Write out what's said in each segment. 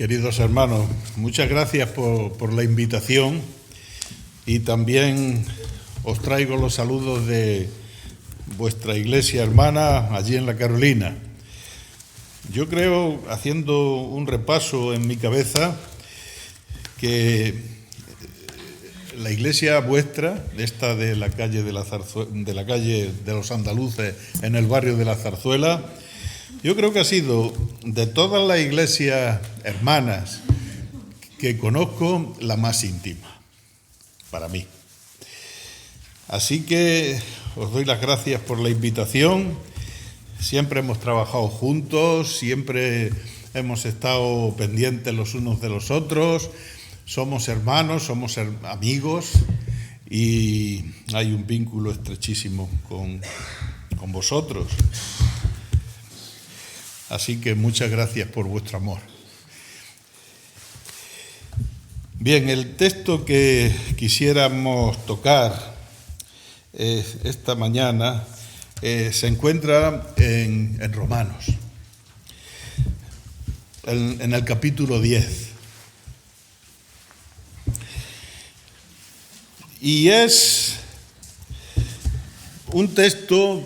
Queridos hermanos, muchas gracias por la invitación y también os traigo los saludos de vuestra iglesia hermana allí en la Carolina. Yo creo, haciendo un repaso en mi cabeza, que la iglesia vuestra, esta de la calle de la calle de los Andaluces en el barrio de la Zarzuela, yo creo que ha sido de todas las iglesias hermanas que conozco la más íntima para mí. Así que os doy las gracias por la invitación. Siempre hemos trabajado juntos, siempre hemos estado pendientes los unos de los otros. Somos hermanos, somos amigos y hay un vínculo estrechísimo con vosotros. Así que muchas gracias por vuestro amor. Bien, el texto que quisiéramos tocar esta mañana se encuentra en Romanos, en el capítulo 10. Y es un texto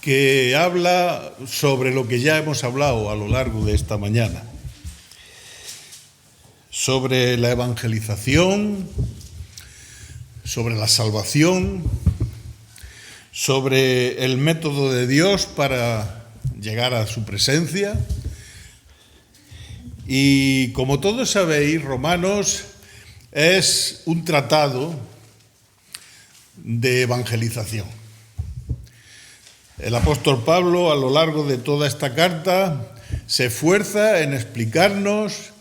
que habla sobre lo que ya hemos hablado a lo largo de esta mañana, sobre la evangelización, sobre la salvación, sobre el método de Dios para llegar a su presencia. Y como todos sabéis, Romanos es un tratado de evangelización. El apóstol Pablo, a lo largo de toda esta carta, se esfuerza en explicarnos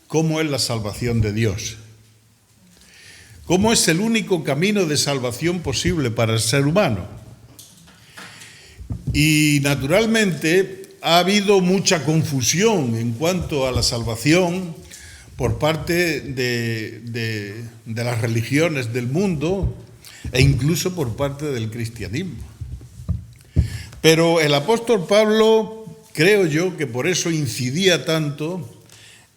cómo es la salvación de Dios, cómo es el único camino de salvación posible para el ser humano. Y naturalmente ha habido mucha confusión en cuanto a la salvación por parte de las religiones del mundo e incluso por parte del cristianismo. Pero el apóstol Pablo, creo yo, que por eso incidía tanto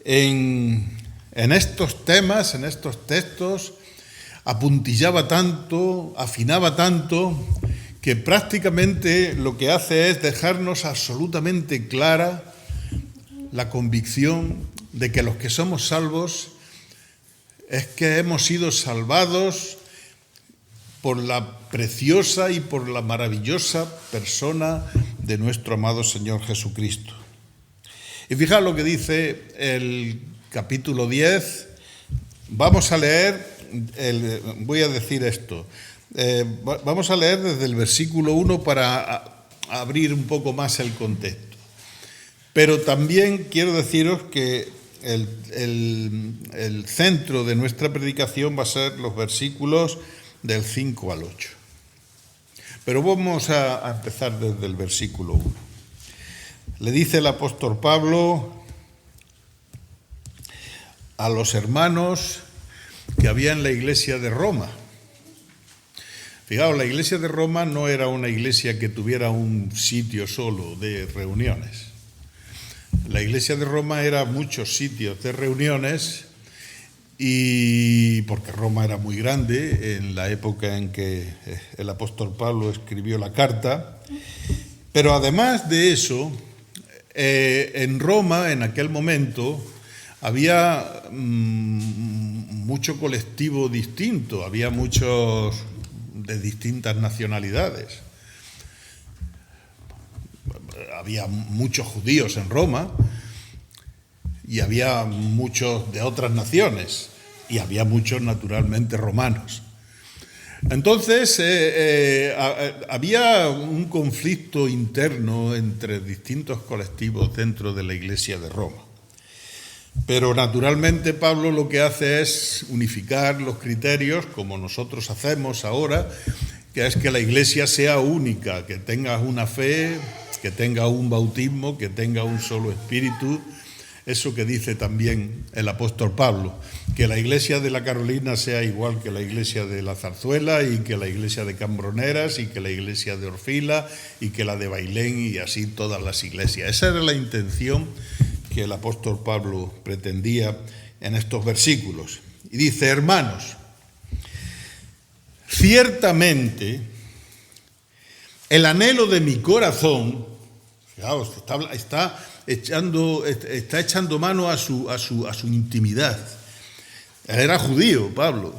en estos temas, en estos textos, apuntillaba tanto, afinaba tanto, que prácticamente lo que hace es dejarnos absolutamente clara la convicción de que los que somos salvos es que hemos sido salvados por la preciosa y por la maravillosa persona de nuestro amado Señor Jesucristo. Y fijaos lo que dice el capítulo 10. Vamos a leer, voy a decir esto, vamos a leer desde el versículo 1 para abrir un poco más el contexto. Pero también quiero deciros que el centro de nuestra predicación va a ser los versículos del 5 al 8. Pero vamos a empezar desde el versículo 1. Le dice el apóstol Pablo a los hermanos que había en la iglesia de Roma. Fijaos, la iglesia de Roma no era una iglesia que tuviera un sitio solo de reuniones. La iglesia de Roma era muchos sitios de reuniones, y porque Roma era muy grande en la época en que el apóstol Pablo escribió la carta. Pero además de eso, en Roma en aquel momento había mucho colectivo distinto, había muchos de distintas nacionalidades. Había muchos judíos en Roma y había muchos de otras naciones y había muchos naturalmente romanos. Entonces había un conflicto interno entre distintos colectivos dentro de la iglesia de Roma. Pero naturalmente Pablo lo que hace es unificar los criterios, como nosotros hacemos ahora, que es que la iglesia sea única, que tenga una fe, que tenga un bautismo, que tenga un solo espíritu. Eso que dice también el apóstol Pablo, que la iglesia de la Carolina sea igual que la iglesia de la Zarzuela y que la iglesia de Cambroneras y que la iglesia de Orfila y que la de Bailén y así todas las iglesias. Esa era la intención que el apóstol Pablo pretendía en estos versículos. Y dice: hermanos, ciertamente el anhelo de mi corazón, fijaos, está echando mano a su intimidad. Él era judío, Pablo.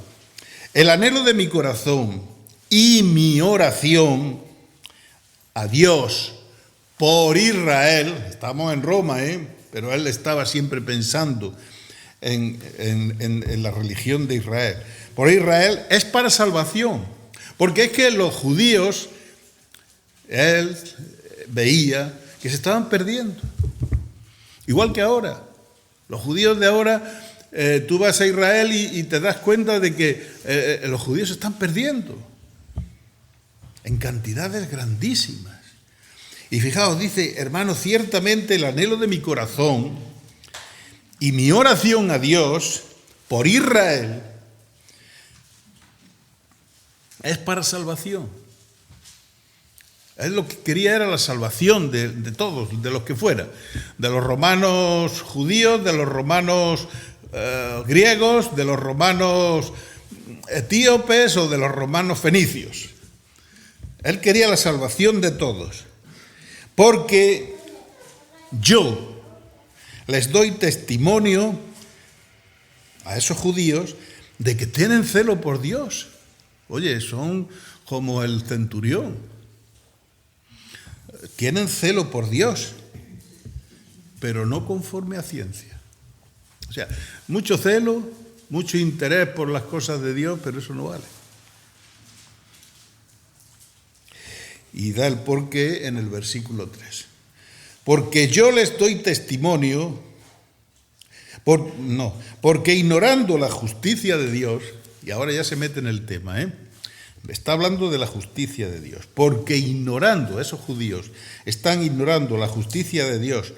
El anhelo de mi corazón y mi oración a Dios por Israel, estamos en Roma, pero él estaba siempre pensando en la religión de Israel. Por Israel es para salvación, porque es que los judíos, él veía que se estaban perdiendo. Igual que ahora, los judíos de ahora, tú vas a Israel y te das cuenta de que los judíos se están perdiendo en cantidades grandísimas. Y fijaos, dice: hermano, ciertamente el anhelo de mi corazón y mi oración a Dios por Israel es para salvación. Él lo que quería era la salvación de todos, de los que fuera, de los romanos judíos, de los romanos griegos, de los romanos etíopes o de los romanos fenicios. Él quería la salvación de todos, porque yo les doy testimonio a esos judíos de que tienen celo por Dios. Oye, son como el centurión. Tienen celo por Dios, pero no conforme a ciencia. O sea, mucho celo, mucho interés por las cosas de Dios, pero eso no vale. Y da el porqué en el versículo 3. Porque yo les doy testimonio, porque ignorando la justicia de Dios, y ahora ya se mete en el tema, está hablando de la justicia de Dios, porque ignorando, esos judíos están ignorando la justicia de Dios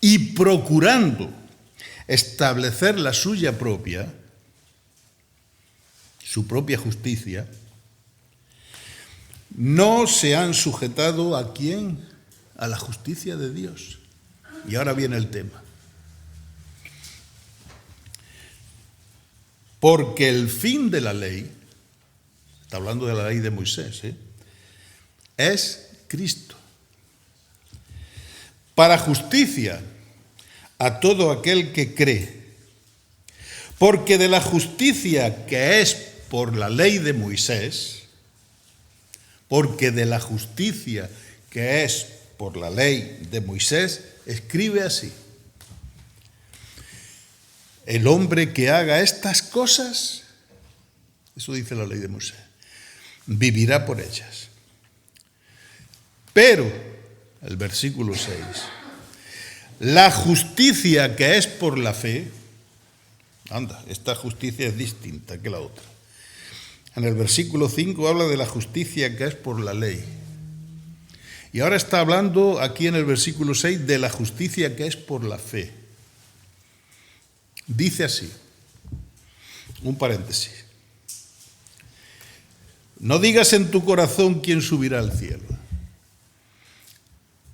y procurando establecer la suya propia, su propia justicia, no se han sujetado ¿a quién? A la justicia de Dios. Y ahora viene el tema. Porque el fin de la ley, está hablando de la ley de Moisés, es Cristo. Para justicia a todo aquel que cree. Porque de la justicia que es por la ley de Moisés, porque de la justicia que es por la ley de Moisés, escribe así: el hombre que haga estas cosas, eso dice la ley de Moisés, vivirá por ellas. Pero, el versículo 6, la justicia que es por la fe, anda, esta justicia es distinta que la otra. En el versículo 5 habla de la justicia que es por la ley. Y ahora está hablando aquí en el versículo 6 de la justicia que es por la fe. Dice así, un paréntesis: no digas en tu corazón quién subirá al cielo.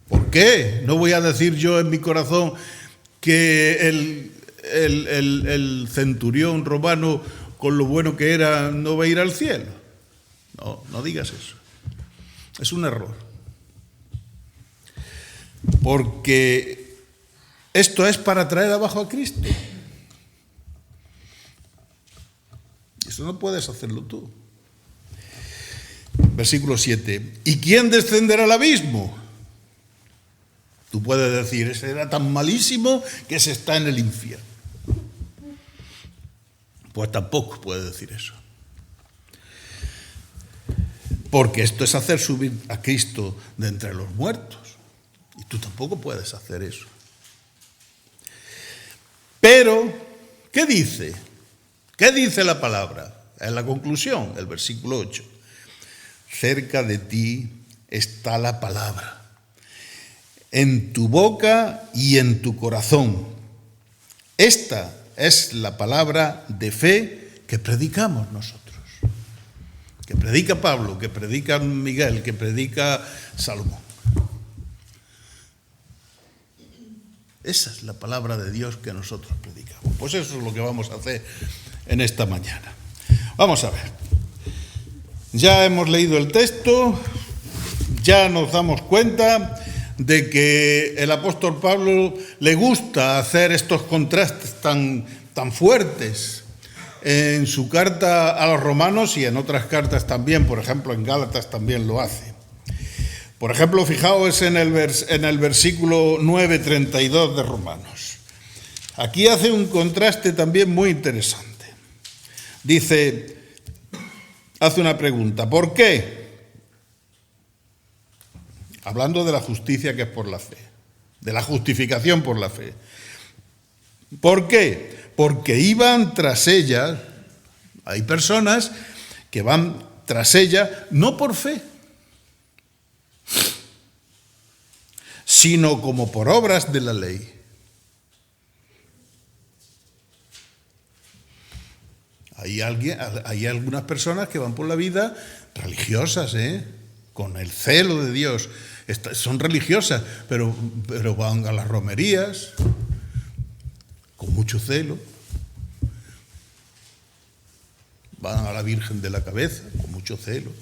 ¿Por qué? No voy a decir yo en mi corazón que el centurión romano, con lo bueno que era, no va a ir al cielo. No digas eso. Es un error. Porque esto es para traer abajo a Cristo. Eso no puedes hacerlo tú. Versículo 7. ¿Y quién descenderá al abismo? Tú puedes decir: ese era tan malísimo que se está en el infierno. Pues tampoco puedes decir eso. Porque esto es hacer subir a Cristo de entre los muertos. Y tú tampoco puedes hacer eso. Pero, ¿qué dice? ¿Qué dice la palabra? Es la conclusión, el versículo 8. Cerca de ti está la palabra, en tu boca y en tu corazón. Esta es la palabra de fe que predicamos nosotros. Que predica Pablo, que predica Miguel, que predica Salomón. Esa es la palabra de Dios que nosotros predicamos. Pues eso es lo que vamos a hacer en esta mañana. Vamos a ver. Ya hemos leído el texto, ya nos damos cuenta de que el apóstol Pablo le gusta hacer estos contrastes tan fuertes en su carta a los romanos y en otras cartas también, por ejemplo en Gálatas también lo hace. Por ejemplo, fijaos en el versículo 9:32 de Romanos. Aquí hace un contraste también muy interesante. Dice, hace una pregunta, ¿por qué? Hablando de la justicia que es por la fe, de la justificación por la fe. ¿Por qué? Porque iban tras ella, hay personas que van tras ella no por fe, sino como por obras de la ley. Hay algunas personas que van por la vida religiosas, con el celo de Dios. Son religiosas, pero van a las romerías con mucho celo. Van a la Virgen de la Cabeza con mucho celo.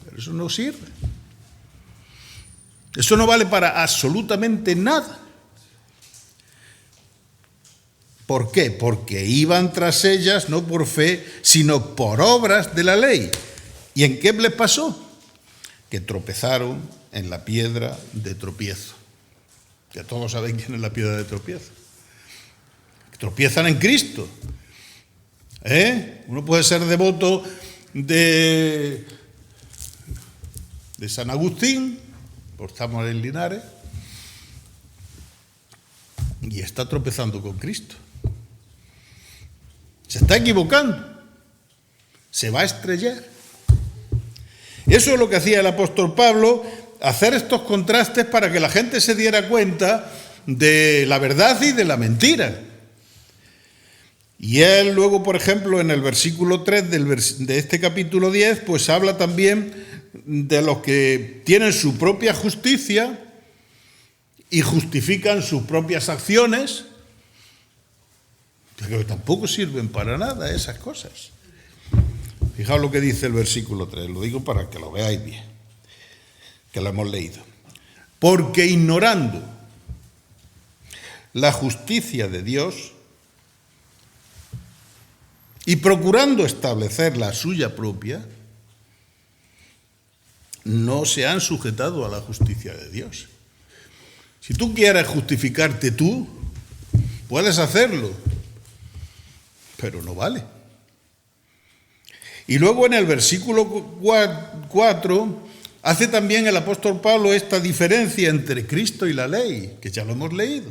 Pero eso no sirve. Eso no vale para absolutamente nada. ¿Por qué? Porque iban tras ellas no por fe, sino por obras de la ley. ¿Y en qué les pasó? Que tropezaron en la piedra de tropiezo. Que todos saben quién es la piedra de tropiezo. Que tropiezan en Cristo. Uno puede ser devoto de San Agustín, porque estamos en Linares, y está tropezando con Cristo. Se está equivocando. Se va a estrellar. Eso es lo que hacía el apóstol Pablo, hacer estos contrastes para que la gente se diera cuenta de la verdad y de la mentira. Y él luego, por ejemplo, en el versículo 3 de este capítulo 10, pues habla también de los que tienen su propia justicia y justifican sus propias acciones, pero tampoco sirven para nada esas cosas. Fijaos lo que dice el versículo 3, lo digo para que lo veáis bien, que lo hemos leído. Porque ignorando la justicia de Dios y procurando establecer la suya propia, no se han sujetado a la justicia de Dios. Si tú quieres justificarte tú, puedes hacerlo, pero no vale. Y luego en el versículo 4 hace también el apóstol Pablo esta diferencia entre Cristo y la ley, que ya lo hemos leído.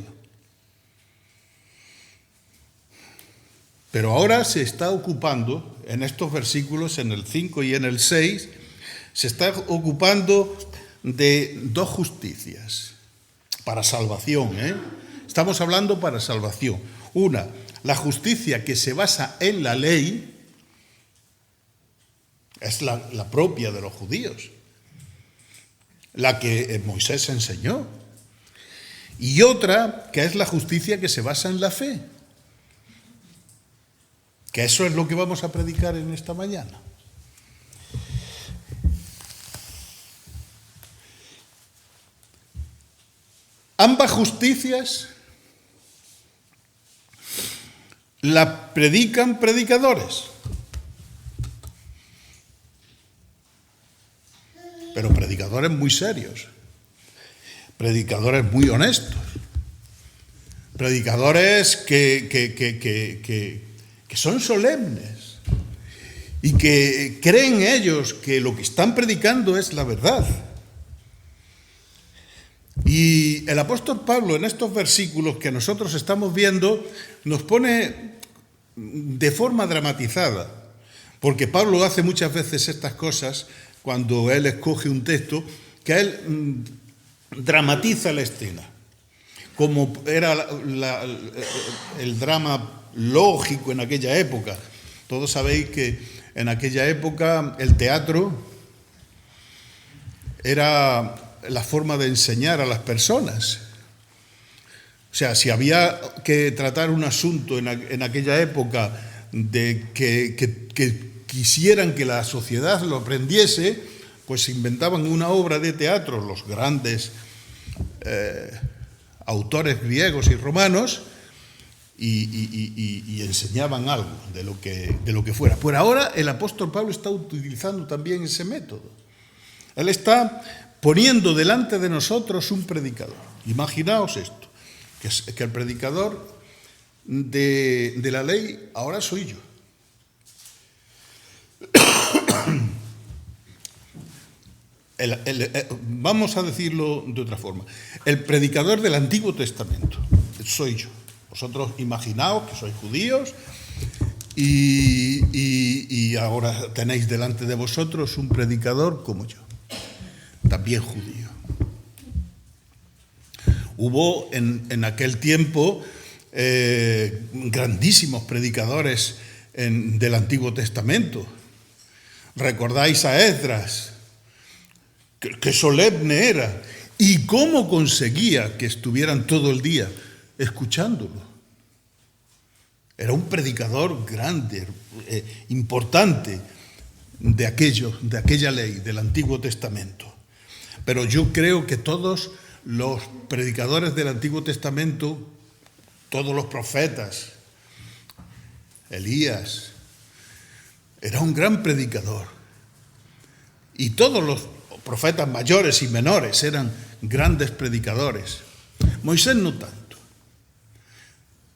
Pero ahora se está ocupando, en estos versículos, en el 5 y en el 6, se está ocupando de dos justicias para salvación. Estamos hablando para salvación. Una, la justicia que se basa en la ley, es la propia de los judíos, la que Moisés enseñó. Y otra, que es la justicia que se basa en la fe. Que eso es lo que vamos a predicar en esta mañana. Ambas justicias las predican predicadores, pero predicadores muy serios, predicadores muy honestos, predicadores que son solemnes y que creen ellos que lo que están predicando es la verdad. Y el apóstol Pablo en estos versículos que nosotros estamos viendo nos pone de forma dramatizada, porque Pablo hace muchas veces estas cosas cuando él escoge un texto, que él dramatiza la escena, como era el drama lógico en aquella época. Todos sabéis que en aquella época el teatro era la forma de enseñar a las personas. O sea, si había que tratar un asunto en aquella época de que quisieran que la sociedad lo aprendiese, pues se inventaban una obra de teatro, los grandes autores griegos y romanos, y enseñaban algo de lo que fuera. Pues ahora el apóstol Pablo está utilizando también ese método. Él está poniendo delante de nosotros un predicador. Imaginaos esto, que el predicador de la ley ahora soy yo. Vamos a decirlo de otra forma. El predicador del Antiguo Testamento soy yo. Vosotros imaginaos que sois judíos y ahora tenéis delante de vosotros un predicador como yo, también judío. Hubo en aquel tiempo grandísimos predicadores del Antiguo Testamento. ¿Recordáis a Esdras? Qué solemne era y cómo conseguía que estuvieran todo el día escuchándolo. Era un predicador grande, importante de aquella ley, del Antiguo Testamento. Pero yo creo que todos los predicadores del Antiguo Testamento, todos los profetas, Elías, era un gran predicador. Y todos los profetas mayores y menores eran grandes predicadores. Moisés no tanto.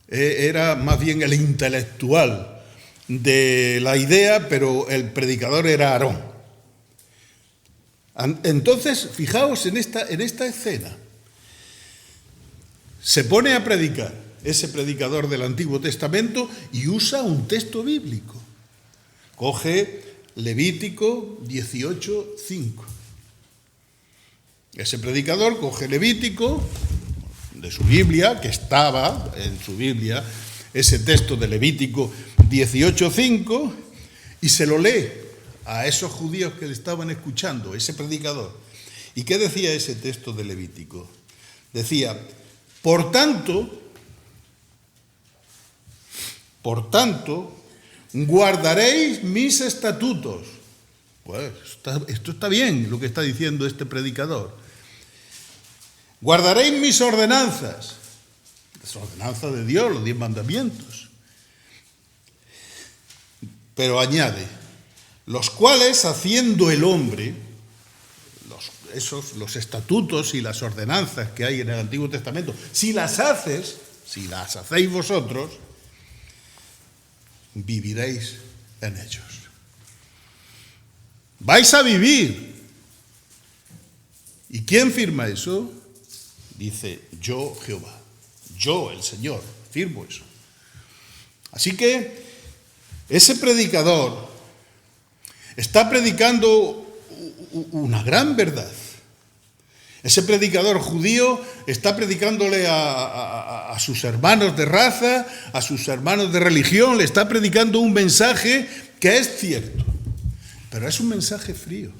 Era más bien el intelectual de la idea, pero el predicador era Aarón. Entonces, fijaos en esta escena. Se pone a predicar ese predicador del Antiguo Testamento y usa un texto bíblico. Coge Levítico 18:5. Ese predicador coge Levítico de su Biblia, que estaba en su Biblia, ese texto de Levítico 18:5, y se lo lee a esos judíos que le estaban escuchando, ese predicador. ¿Y qué decía ese texto de Levítico? Decía, por tanto, guardaréis mis estatutos. Pues esto está bien lo que está diciendo este predicador. Guardaréis mis ordenanzas, las ordenanzas de Dios, los 10 mandamientos. Pero añade, los cuales haciendo el hombre, los estatutos y las ordenanzas que hay en el Antiguo Testamento, si las hacéis vosotros, viviréis en ellos. Vais a vivir. ¿Y quién firma eso? Dice, yo Jehová, yo el Señor, firmo eso. Así que ese predicador está predicando una gran verdad. Ese predicador judío está predicándole a sus hermanos de raza, a sus hermanos de religión, le está predicando un mensaje que es cierto, pero es un mensaje frío.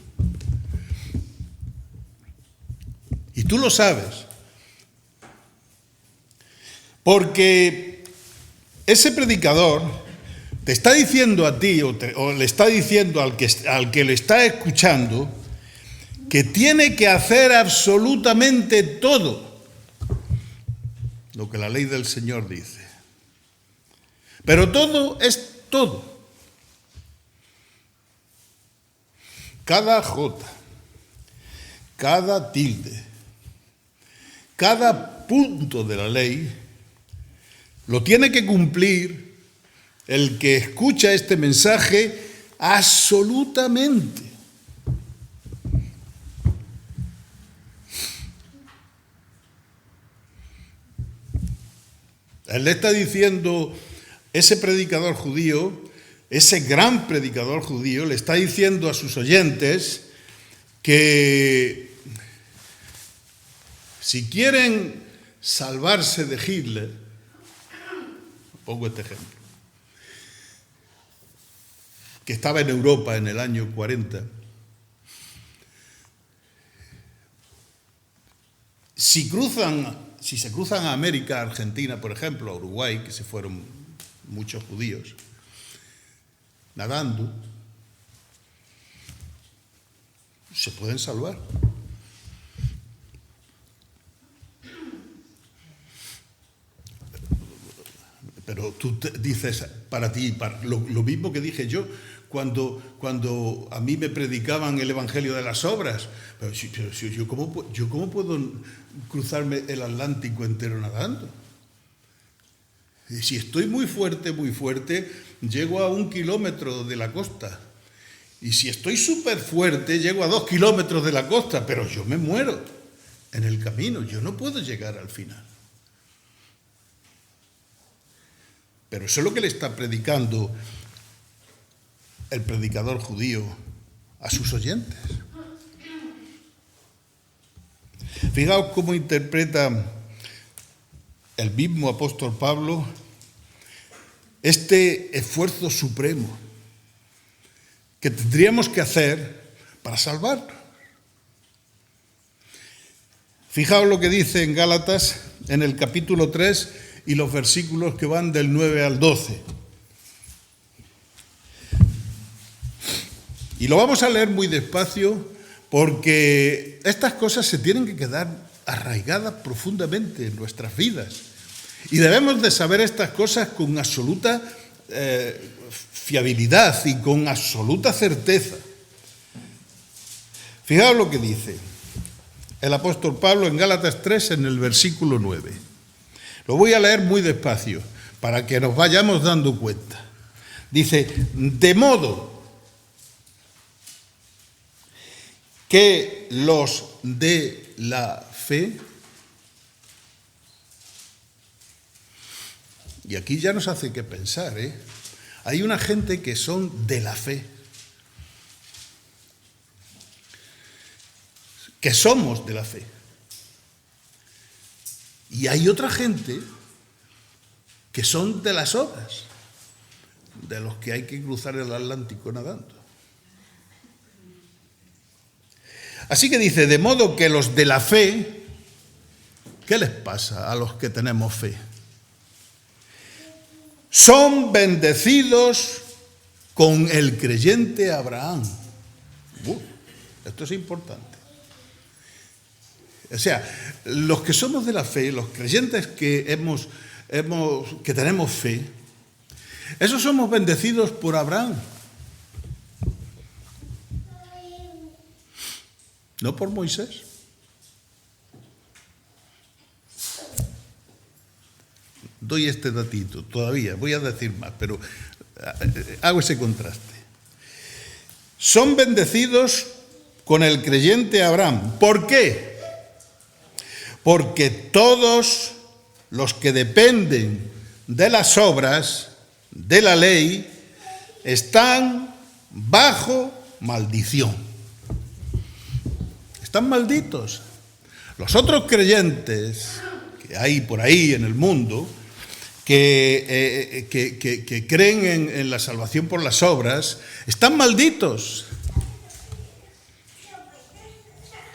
Y tú lo sabes. Porque ese predicador te está diciendo a ti o le está diciendo al que le está escuchando que tiene que hacer absolutamente todo lo que la ley del Señor dice. Pero todo es todo. Cada jota, cada tilde, cada punto de la ley lo tiene que cumplir el que escucha este mensaje absolutamente. Él le está diciendo, ese predicador judío, ese gran predicador judío, le está diciendo a sus oyentes que si quieren salvarse de Hitler, pongo este ejemplo, que estaba en Europa en el año 40. Si si se cruzan a América, a Argentina, por ejemplo, a Uruguay, que se fueron muchos judíos, nadando, se pueden salvar. Pero tú dices para ti, lo mismo que dije yo cuando a mí me predicaban el Evangelio de las obras. Pero yo ¿cómo puedo cruzarme el Atlántico entero nadando? Y si estoy muy fuerte, llego a 1 kilómetro de la costa. Y si estoy súper fuerte, llego a 2 kilómetros de la costa, pero yo me muero en el camino, yo no puedo llegar al final. Pero eso es lo que le está predicando el predicador judío a sus oyentes. Fijaos cómo interpreta el mismo apóstol Pablo este esfuerzo supremo que tendríamos que hacer para salvarnos. Fijaos lo que dice en Gálatas, en el capítulo 3, y los versículos que van del 9 al 12. Y lo vamos a leer muy despacio porque estas cosas se tienen que quedar arraigadas profundamente en nuestras vidas. Y debemos de saber estas cosas con absoluta fiabilidad y con absoluta certeza. Fijaos lo que dice el apóstol Pablo en Gálatas 3, en el versículo 9. Lo voy a leer muy despacio para que nos vayamos dando cuenta. Dice, de modo que los de la fe, y aquí ya nos hace que pensar, hay una gente que son de la fe, que somos de la fe. Y hay otra gente que son de las obras, de los que hay que cruzar el Atlántico nadando. Así que dice, de modo que los de la fe, ¿qué les pasa a los que tenemos fe? Son bendecidos con el creyente Abraham. Esto es importante. O sea, los que somos de la fe, los creyentes que tenemos fe, esos somos bendecidos por Abraham. No por Moisés. Doy este datito, todavía, voy a decir más, pero hago ese contraste. Son bendecidos con el creyente Abraham. ¿Por qué? Porque todos los que dependen de las obras de la ley están bajo maldición. Están malditos. Los otros creyentes que hay por ahí en el mundo, que creen en la salvación por las obras, están malditos.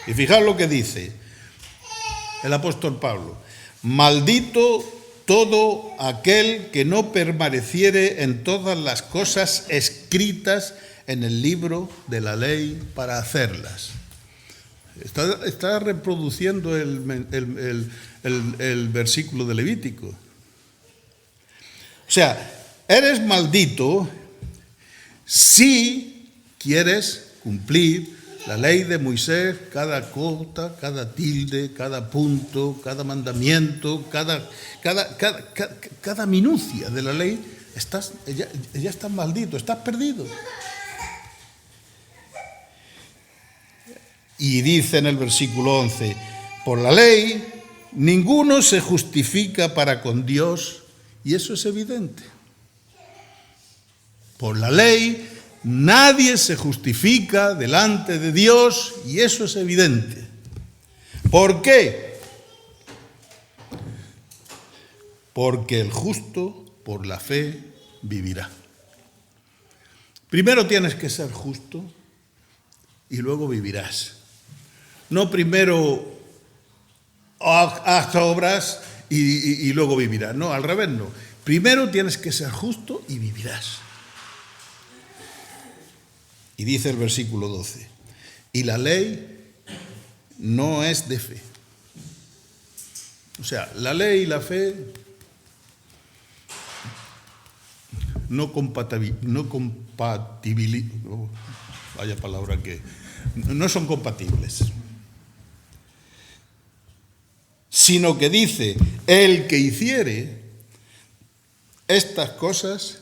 Y fijaos lo que dice el apóstol Pablo: maldito todo aquel que no permaneciere en todas las cosas escritas en el libro de la ley para hacerlas. Está reproduciendo el versículo de Levítico. O sea, eres maldito si quieres cumplir la ley de Moisés, cada cota, cada tilde, cada punto, cada mandamiento, cada minucia de la ley, ya estás maldito, estás perdido. Y dice en el versículo 11, por la ley ninguno se justifica para con Dios, y eso es evidente. Por la ley nadie se justifica delante de Dios, y eso es evidente. ¿Por qué? Porque el justo por la fe vivirá. Primero tienes que ser justo y luego vivirás. No primero haz obras y luego vivirás. No, al revés no. Primero tienes que ser justo y vivirás. Y dice el versículo 12, y la ley no es de fe. O sea, la ley y la fe no son compatibles. Sino que dice, el que hiciere estas cosas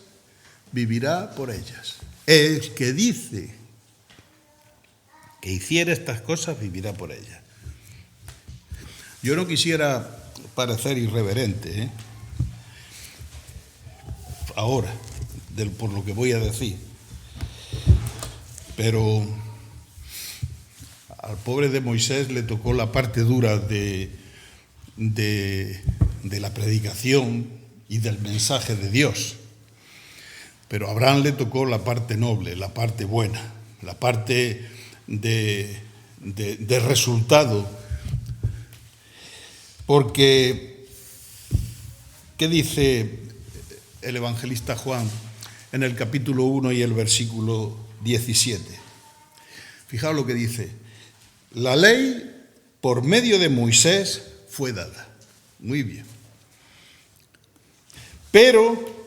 vivirá por ellas. El que dice que hiciere estas cosas vivirá por ellas. Yo no quisiera parecer irreverente, ahora, por lo que voy a decir, pero al pobre de Moisés le tocó la parte dura de la predicación y del mensaje de Dios. Pero a Abraham le tocó la parte noble, la parte buena, la parte de resultado. Porque, ¿qué dice el evangelista Juan en el capítulo 1 y el versículo 17? Fijaos lo que dice. La ley por medio de Moisés fue dada. Muy bien. Pero,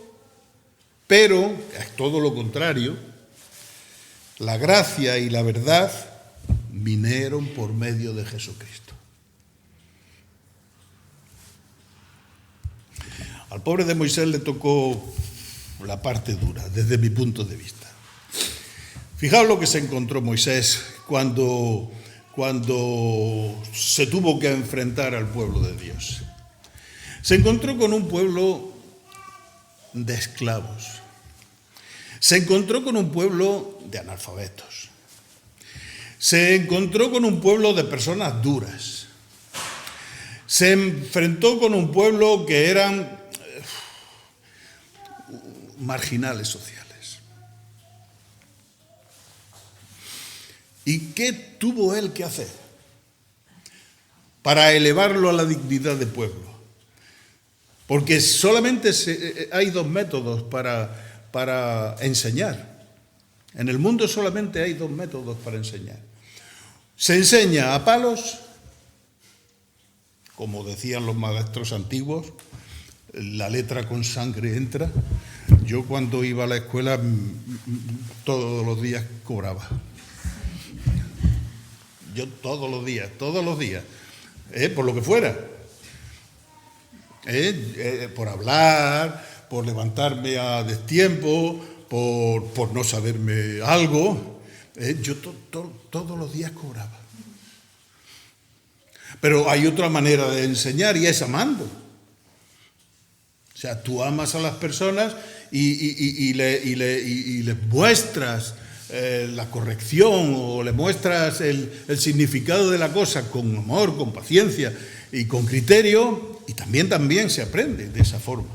es todo lo contrario, la gracia y la verdad vinieron por medio de Jesucristo. Al pobre de Moisés le tocó la parte dura, desde mi punto de vista. Fijaos lo que se encontró Moisés cuando se tuvo que enfrentar al pueblo de Dios. Se encontró con un pueblo de esclavos. Se encontró con un pueblo de analfabetos. Se encontró con un pueblo de personas duras. Se enfrentó con un pueblo que eran marginales sociales. ¿Y qué tuvo él que hacer para elevarlo a la dignidad de pueblo? Porque solamente hay dos métodos para enseñar. En el mundo solamente hay dos métodos para enseñar. Se enseña a palos, como decían los maestros antiguos, la letra con sangre entra. Yo cuando iba a la escuela todos los días cobraba. Yo todos los días, por lo que fuera. Por hablar, por levantarme a destiempo, por no saberme algo. Yo todos los días cobraba. Pero hay otra manera de enseñar y es amando. O sea, tú amas a las personas y les muestras la corrección o le muestras el significado de la cosa con amor, con paciencia y con criterio, y también se aprende de esa forma.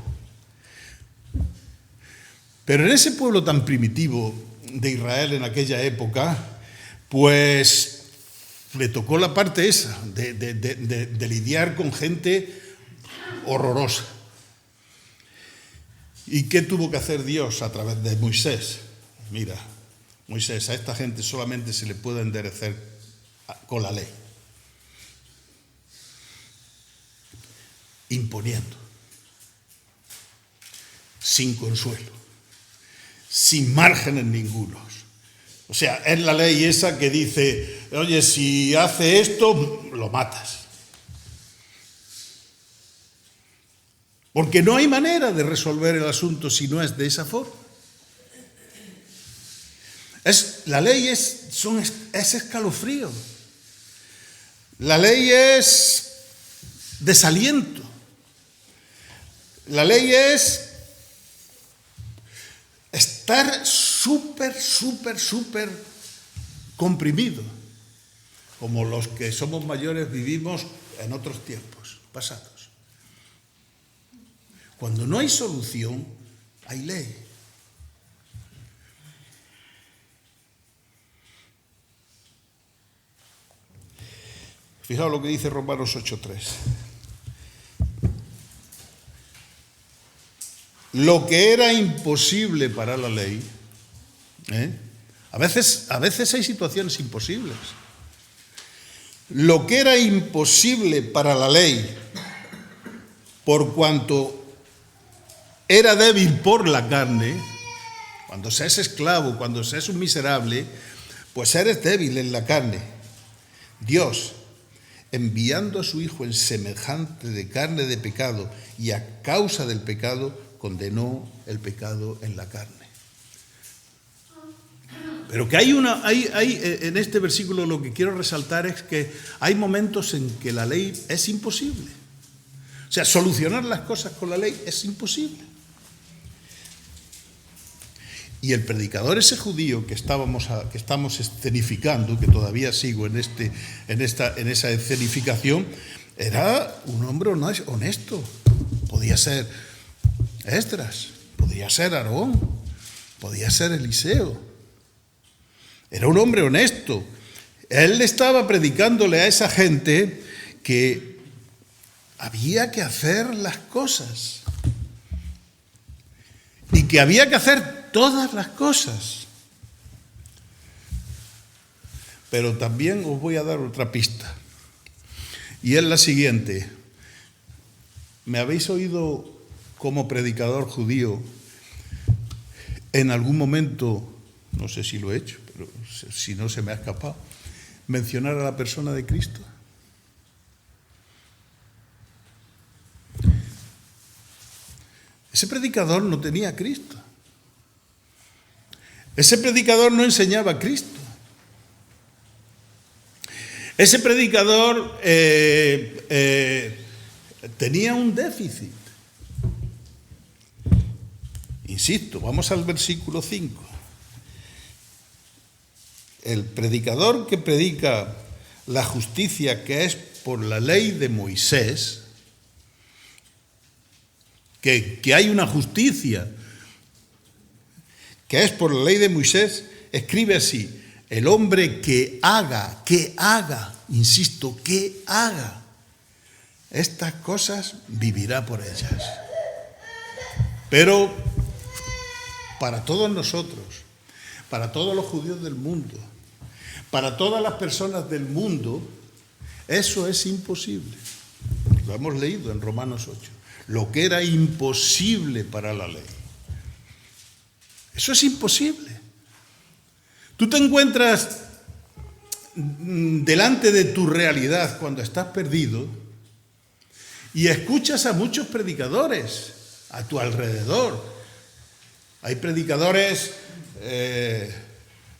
Pero en ese pueblo tan primitivo de Israel en aquella época, pues le tocó la parte esa de lidiar con gente horrorosa. ¿Y qué tuvo que hacer Dios a través de Moisés? Mira, Moisés, a esta gente solamente se le puede enderezar con la ley. Imponiendo. Sin consuelo. Sin márgenes ningunos. O sea, es la ley esa que dice, oye, si hace esto, lo matas. Porque no hay manera de resolver el asunto si no es de esa forma. La ley es escalofrío. La ley es desaliento. La ley es estar súper comprimido, como los que somos mayores vivimos en otros tiempos pasados. Cuando no hay solución, hay ley. Fijaos lo que dice Romanos 8:3. Lo que era imposible para la ley, a veces hay situaciones imposibles. Lo que era imposible para la ley, por cuanto era débil por la carne, cuando se es esclavo, cuando se es un miserable, pues eres débil en la carne. Dios, enviando a su Hijo en semejante de carne de pecado y a causa del pecado, condenó el pecado en la carne. Pero que hay en este versículo lo que quiero resaltar es que hay momentos en que la ley es imposible. O sea, solucionar las cosas con la ley es imposible. Y el predicador ese judío que estamos escenificando, que todavía sigo en esa escenificación, era un hombre honesto. Podía ser Esdras, podía ser Aarón, podía ser Eliseo. Era un hombre honesto. Él estaba predicándole a esa gente que había que hacer las cosas y que había que hacer todas las cosas. Pero también os voy a dar otra pista, y es la siguiente. ¿Me habéis oído como predicador judío en algún momento, no sé si lo he hecho, pero si no se me ha escapado, mencionar a la persona de Cristo? Ese predicador no tenía a Cristo. Ese predicador no enseñaba a Cristo. Ese predicador tenía un déficit. Insisto, vamos al versículo 5. El predicador que predica la justicia que es por la ley de Moisés, que hay una justicia que es por la ley de Moisés, escribe así: el hombre que haga, insisto, que haga estas cosas, vivirá por ellas. Pero para todos nosotros, para todos los judíos del mundo, para todas las personas del mundo, eso es imposible. Lo hemos leído en Romanos 8. Lo que era imposible para la ley. Eso es imposible. Tú te encuentras delante de tu realidad cuando estás perdido y escuchas a muchos predicadores a tu alrededor. Hay predicadores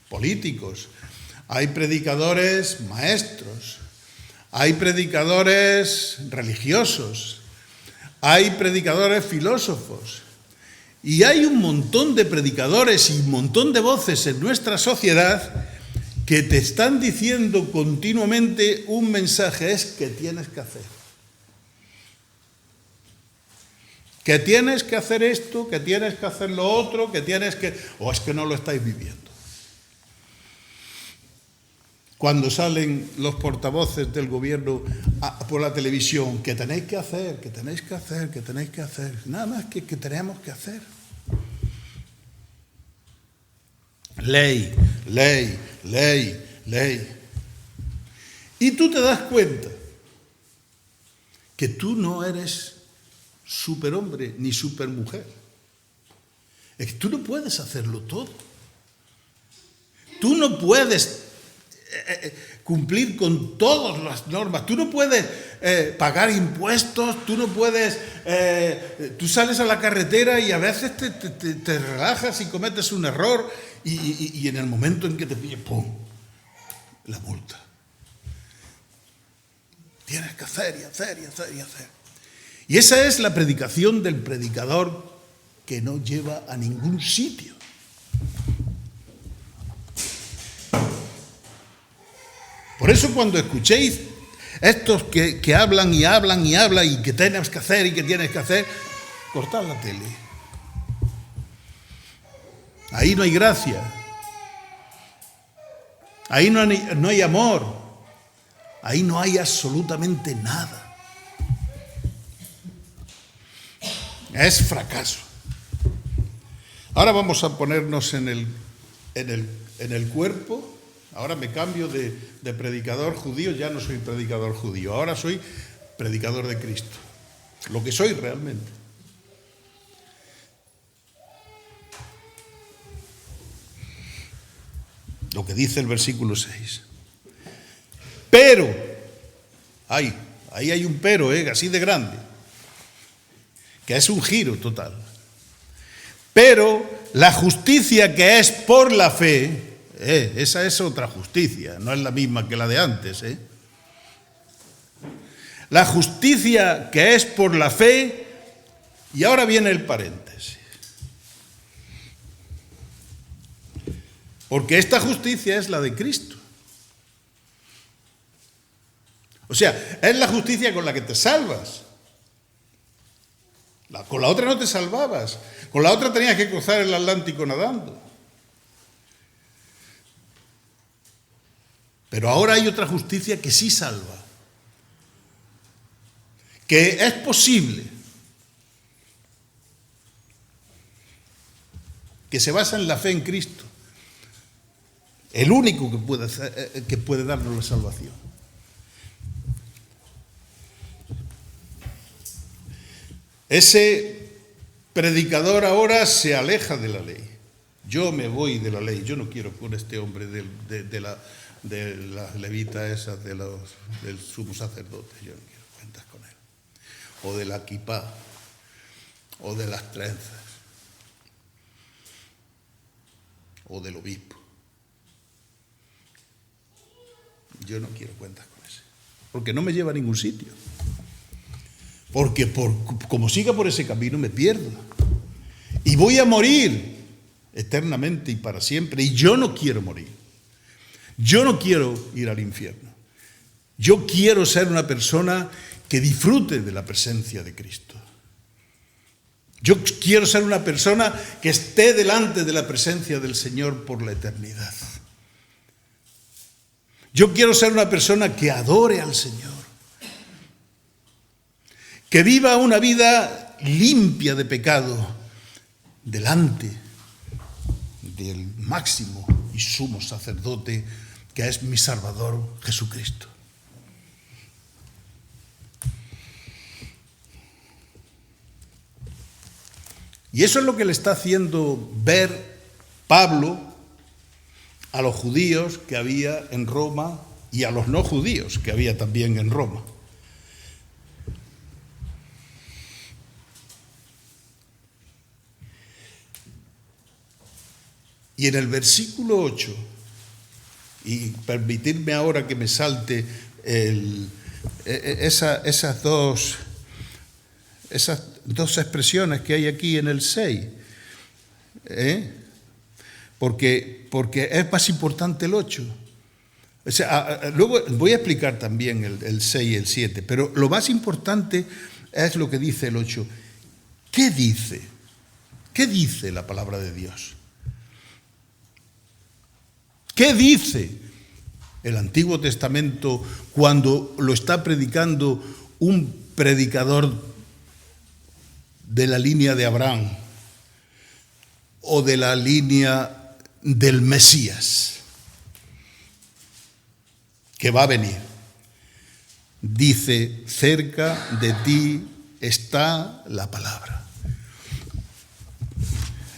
políticos, hay predicadores maestros, hay predicadores religiosos, hay predicadores filósofos, y hay un montón de predicadores y un montón de voces en nuestra sociedad que te están diciendo continuamente un mensaje: es que tienes que hacer. Que tienes que hacer esto, que tienes que hacer lo otro, que tienes que... o es que no lo estáis viviendo. Cuando salen los portavoces del gobierno por la televisión, que tenéis que hacer, que tenéis que hacer, que tenéis que hacer. Nada más que tenemos que hacer. Ley, ley, ley, ley. Y tú te das cuenta que tú no eres superhombre ni supermujer. Es que tú no puedes hacerlo todo. Tú no puedes cumplir con todas las normas. Tú no puedes pagar impuestos, tú no puedes... tú sales a la carretera y a veces te relajas y cometes un error y en el momento en que te pille, ¡pum!, la multa. Tienes que hacer y hacer y hacer y hacer. Y esa es la predicación del predicador que no lleva a ningún sitio. Por eso cuando escuchéis estos que hablan y hablan y hablan y que tienes que hacer y que tienes que hacer, cortad la tele. Ahí no hay gracia. Ahí no hay amor. Ahí no hay absolutamente nada. Es fracaso. Ahora vamos a ponernos en el cuerpo. Ahora me cambio de predicador judío, ya no soy predicador judío, ahora soy predicador de Cristo, lo que soy realmente. Lo que dice el versículo 6. Pero, ahí hay un pero, así de grande, que es un giro total. Pero la justicia que es por la fe, esa es otra justicia, no es la misma que la de antes. La justicia que es por la fe, y ahora viene el paréntesis. Porque esta justicia es la de Cristo. O sea, es la justicia con la que te salvas. Con la otra no te salvabas. Con la otra tenías que cruzar el Atlántico nadando. Pero ahora hay otra justicia que sí salva. Que es posible. Que se basa en la fe en Cristo. El único que puede darnos la salvación. Ese predicador ahora se aleja de la ley. Yo me voy de la ley. Yo no quiero con este hombre de la levita esa, del sumo sacerdote. Yo no quiero cuentas con él. O de la kipá. O de las trenzas. O del obispo. Yo no quiero cuentas con ese. Porque no me lleva a ningún sitio. Porque como siga por ese camino me pierdo. Y voy a morir eternamente y para siempre. Y yo no quiero morir. Yo no quiero ir al infierno. Yo quiero ser una persona que disfrute de la presencia de Cristo. Yo quiero ser una persona que esté delante de la presencia del Señor por la eternidad. Yo quiero ser una persona que adore al Señor. Que viva una vida limpia de pecado delante del máximo y sumo sacerdote que es mi Salvador Jesucristo. Y eso es lo que le está haciendo ver Pablo a los judíos que había en Roma y a los no judíos que había también en Roma. Y en el versículo 8, y permitidme ahora que me salte esas dos expresiones que hay aquí en el 6, porque es más importante el 8. O sea, luego voy a explicar también el 6 y el 7, pero lo más importante es lo que dice el 8. ¿Qué dice? ¿Qué dice la palabra de Dios? ¿Qué dice el Antiguo Testamento cuando lo está predicando un predicador de la línea de Abraham o de la línea del Mesías que va a venir? Dice, cerca de ti está la palabra.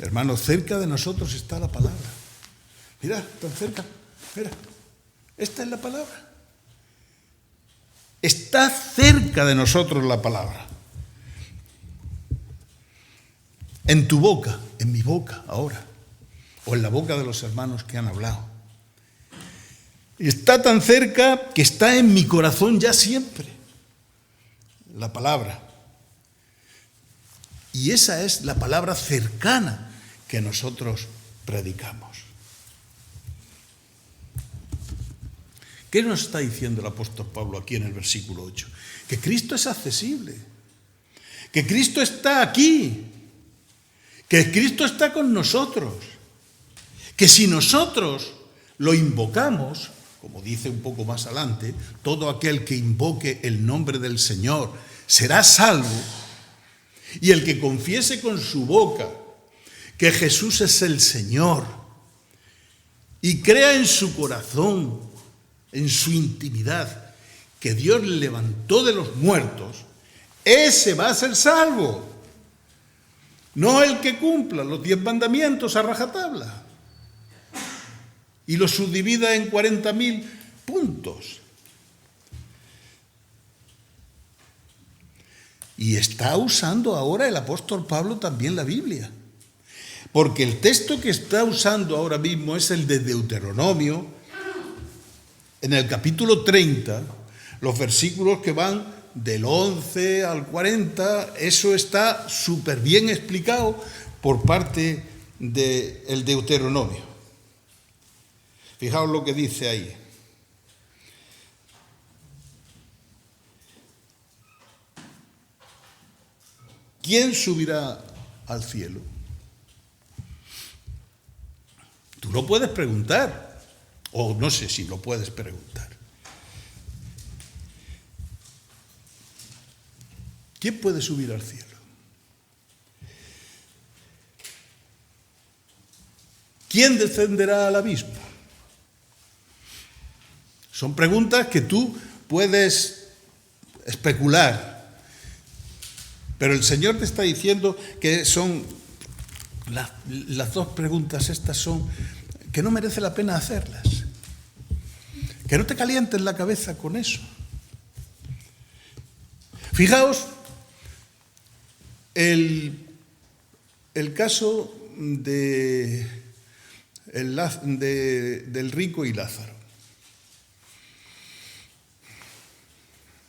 Hermanos, cerca de nosotros está la palabra. Mira, tan cerca, mira, esta es la palabra. Está cerca de nosotros la palabra. En tu boca, en mi boca ahora, o en la boca de los hermanos que han hablado. Está tan cerca que está en mi corazón ya siempre, la palabra. Y esa es la palabra cercana que nosotros predicamos. ¿Qué nos está diciendo el apóstol Pablo aquí en el versículo 8? Que Cristo es accesible, que Cristo está aquí, que Cristo está con nosotros, que si nosotros lo invocamos, como dice un poco más adelante, todo aquel que invoque el nombre del Señor será salvo, y el que confiese con su boca que Jesús es el Señor y crea en su corazón, en su intimidad, que Dios le levantó de los muertos, ese va a ser salvo. No el que cumpla los 10 mandamientos a rajatabla y los subdivida en 40.000 puntos. Y está usando ahora el apóstol Pablo también la Biblia. Porque el texto que está usando ahora mismo es el de Deuteronomio, en el capítulo 30, los versículos que van del 11 al 40, eso está súper bien explicado por parte del Deuteronomio. Fijaos lo que dice ahí. ¿Quién subirá al cielo? Tú lo puedes preguntar, o no sé si lo puedes preguntar. ¿Quién puede subir al cielo? ¿Quién descenderá al abismo? Son preguntas que tú puedes especular, pero el Señor te está diciendo que son las dos preguntas estas son que no merece la pena hacerlas, que no te calientes la cabeza con eso. Fijaos el caso del rico y Lázaro.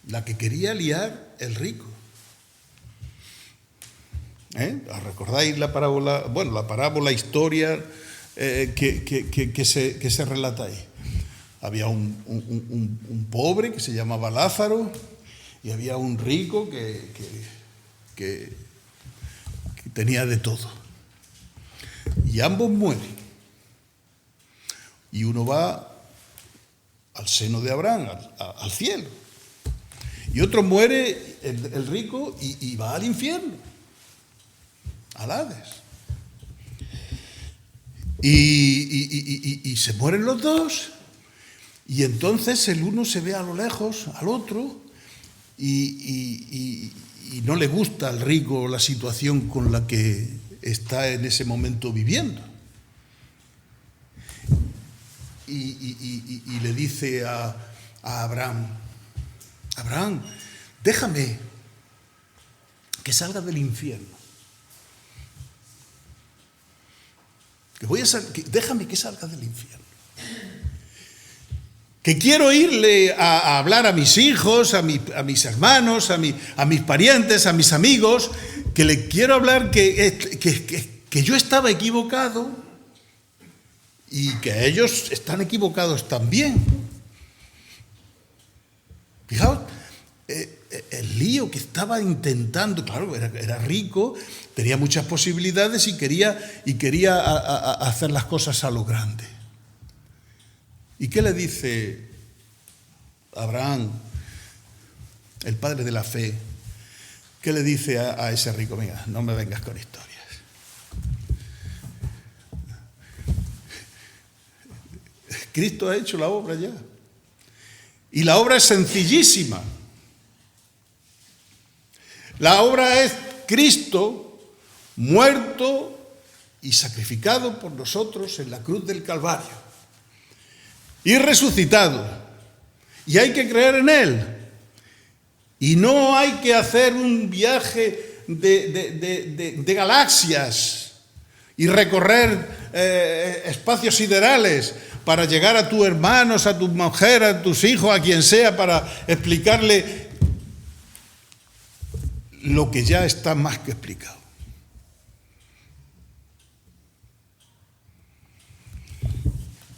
La que quería liar el rico. ¿Recordáis la parábola? Bueno, la parábola, historia que se relata ahí. Había un pobre que se llamaba Lázaro y había un rico que tenía de todo. Y ambos mueren. Y uno va al seno de Abraham, al cielo. Y otro muere, el rico, y va al infierno, al Hades. Y se mueren los dos, y entonces el uno se ve a lo lejos al otro, y no le gusta al rico la situación con la que está en ese momento viviendo. Y le dice a Abraham: Abraham, déjame que salga del infierno. Déjame que salga del infierno. Que quiero irle a hablar a mis hijos, a mis hermanos, a mis parientes, a mis amigos, que le quiero hablar que yo estaba equivocado y que ellos están equivocados también. Fijaos, el lío que estaba intentando, claro, era rico, tenía muchas posibilidades y quería hacer las cosas a lo grande. ¿Y qué le dice Abraham, el padre de la fe? ¿Qué le dice a ese rico? Venga, no me vengas con historias. Cristo ha hecho la obra ya. Y la obra es sencillísima. La obra es Cristo muerto y sacrificado por nosotros en la cruz del Calvario. Y resucitado. Y hay que creer en Él. Y no hay que hacer un viaje de galaxias y recorrer espacios siderales para llegar a tus hermanos, a tu mujer, a tus hijos, a quien sea, para explicarle lo que ya está más que explicado.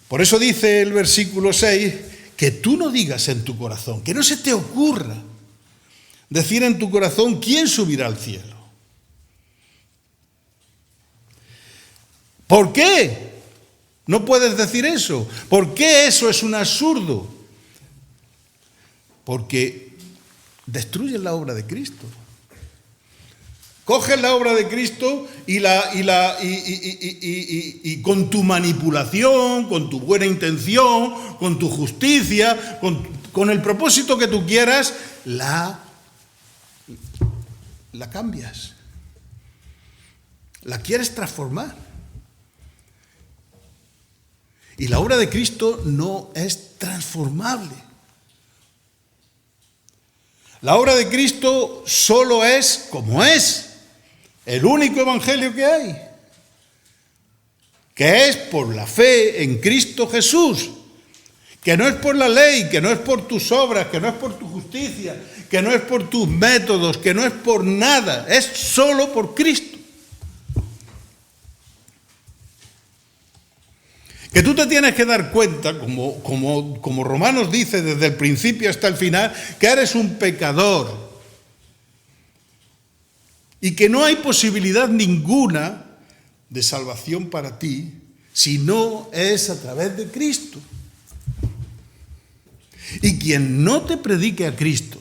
Por eso dice el versículo 6, que tú no digas en tu corazón, que no se te ocurra decir en tu corazón, ¿quién subirá al cielo? ¿Por qué? No puedes decir eso. ¿Por qué eso es un absurdo? Porque destruyes la obra de Cristo. Coges la obra de Cristo y con tu manipulación, con tu buena intención, con tu justicia, con el propósito que tú quieras, la cambias. La quieres transformar. Y la obra de Cristo no es transformable. La obra de Cristo solo es como es. El único evangelio que hay, que es por la fe en Cristo Jesús, que no es por la ley, que no es por tus obras, que no es por tu justicia, que no es por tus métodos, que no es por nada, es solo por Cristo. Que tú te tienes que dar cuenta, como Romanos dice desde el principio hasta el final, que eres un pecador. Y que no hay posibilidad ninguna de salvación para ti si no es a través de Cristo. Y quien no te predique a Cristo,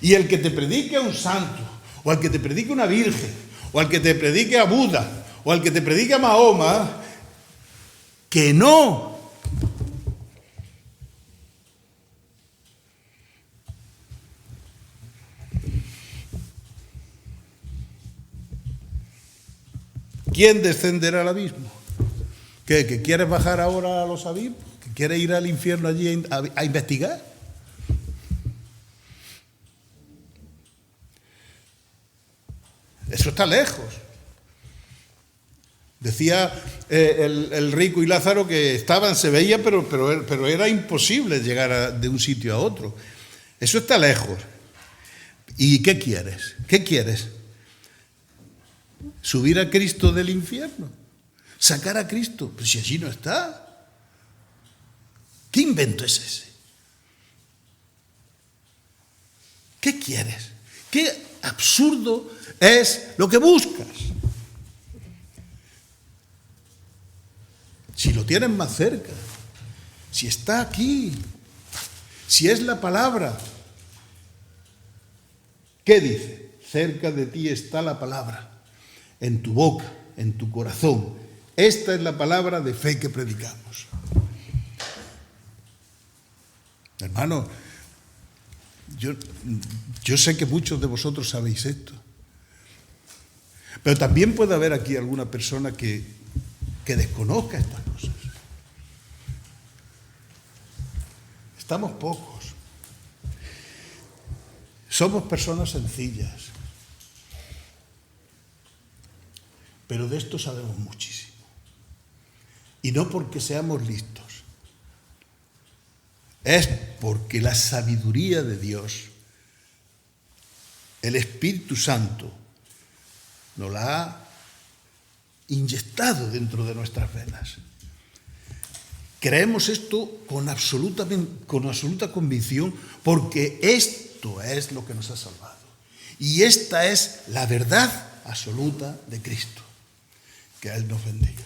y el que te predique a un santo, o al que te predique a una virgen, o al que te predique a Buda, o al que te predique a Mahoma, que no. ¿Quién descenderá al abismo? ¿Qué? ¿Que quieres bajar ahora a los abismos? ¿Que quieres ir al infierno allí a investigar? Eso está lejos. Decía el rico y Lázaro que se veía, pero era imposible llegar de un sitio a otro. Eso está lejos. ¿Y qué quieres? ¿Qué quieres? ¿Subir a Cristo del infierno? ¿Sacar a Cristo? Pero si allí no está. ¿Qué invento es ese? ¿Qué quieres? ¿Qué absurdo es lo que buscas? Si lo tienes más cerca, si está aquí, si es la palabra. ¿Qué dice? Cerca de ti está la palabra, en tu boca, en tu corazón. Esta es la palabra de fe que predicamos. Hermano, yo sé que muchos de vosotros sabéis esto, pero también puede haber aquí alguna persona que desconozca estas cosas. Estamos pocos. Somos personas sencillas. Pero de esto sabemos muchísimo. Y no porque seamos listos. Es porque la sabiduría de Dios, el Espíritu Santo, nos la ha inyectado dentro de nuestras venas. Creemos esto con absoluta convicción, porque esto es lo que nos ha salvado. Y esta es la verdad absoluta de Cristo. Que Él nos bendiga.